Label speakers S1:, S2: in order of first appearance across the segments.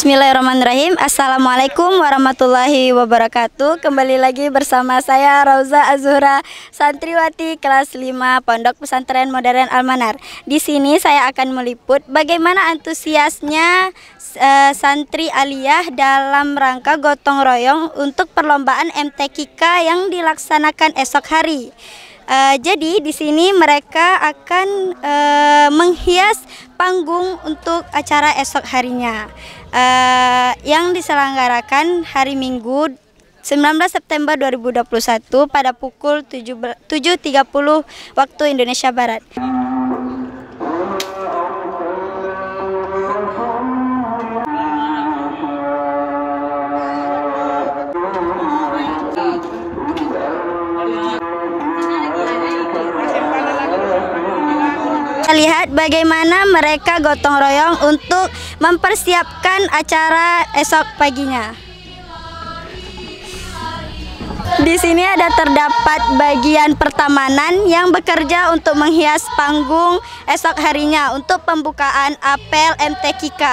S1: Bismillahirrahmanirrahim. Assalamualaikum warahmatullahi wabarakatuh. Kembali lagi bersama saya Rauza Az-Zuhra, santriwati kelas 5 Pondok Pesantren Modern Al-Manar. Di sini saya akan meliput bagaimana antusiasnya santri aliyah dalam rangka gotong royong untuk perlombaan MTQK yang dilaksanakan esok hari. Jadi di sini mereka akan menghias panggung untuk acara esok harinya yang diselenggarakan hari Minggu 19 September 2021 pada pukul 7.30 waktu Indonesia Barat. Lihat bagaimana mereka gotong royong untuk mempersiapkan acara esok paginya. Di sini ada terdapat bagian pertamanan yang bekerja untuk menghias panggung esok harinya untuk pembukaan apel MTQK.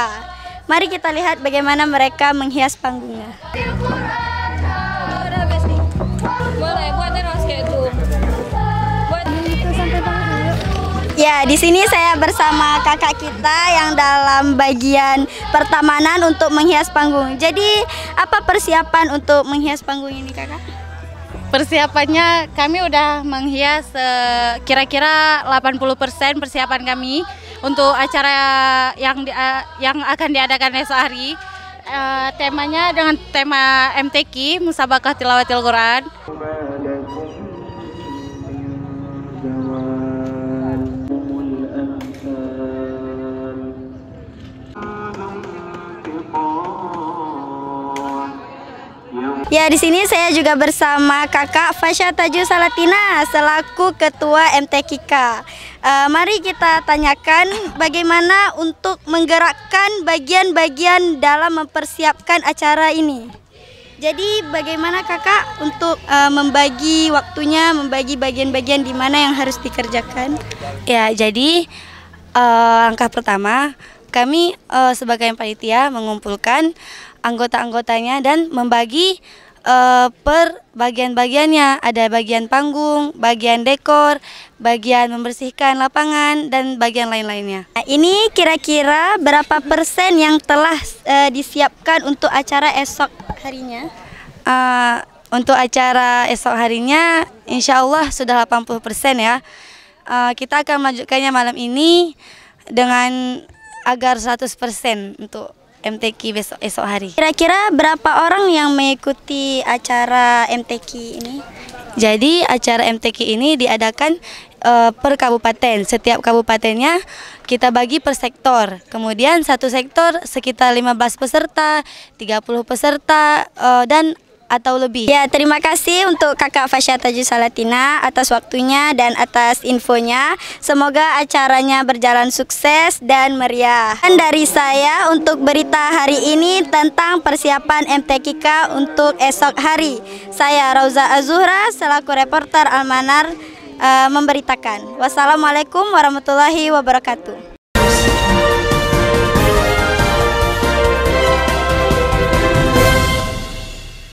S1: Mari kita lihat bagaimana mereka menghias panggungnya. Ya, di sini saya bersama kakak kita yang dalam bagian pertamanan untuk menghias panggung. Jadi, apa persiapan untuk menghias panggung ini, kakak?
S2: Persiapannya kami udah menghias kira-kira 80% persiapan kami untuk acara yang akan diadakan esok hari. Temanya dengan tema MTQ, Musabaqah Tilawatil Quran.
S1: Ya, di sini saya juga bersama kakak Fasya Taju Salatina selaku ketua MTQK. Mari kita tanyakan bagaimana untuk menggerakkan bagian-bagian dalam mempersiapkan acara ini. Jadi bagaimana kakak untuk membagi waktunya, membagi bagian-bagian di mana yang harus dikerjakan?
S3: Ya, jadi langkah pertama kami sebagai panitia mengumpulkan anggota-anggotanya dan membagi per bagian-bagiannya. Ada bagian panggung, bagian dekor, bagian membersihkan lapangan, dan bagian lain-lainnya.
S1: Nah, ini kira-kira berapa persen yang telah disiapkan untuk acara esok harinya?
S3: Untuk acara esok harinya insya Allah sudah 80% ya. Kita akan melanjutkannya malam ini dengan agar 100% untuk MTQ esok hari.
S1: Kira-kira berapa orang yang mengikuti acara MTQ ini?
S3: Jadi acara MTQ ini diadakan per kabupaten. Setiap kabupatennya kita bagi per sektor. Kemudian satu sektor sekitar 15 peserta, 30 peserta dan atau lebih.
S1: Ya, terima kasih untuk kakak Fasya Taju Salatina atas waktunya dan atas infonya. Semoga acaranya berjalan sukses dan meriah. Dan dari saya untuk berita hari ini tentang persiapan MTQK untuk esok hari. Saya Rauza Az-Zuhra selaku reporter Al-Manar memberitakan. Wassalamualaikum warahmatullahi wabarakatuh.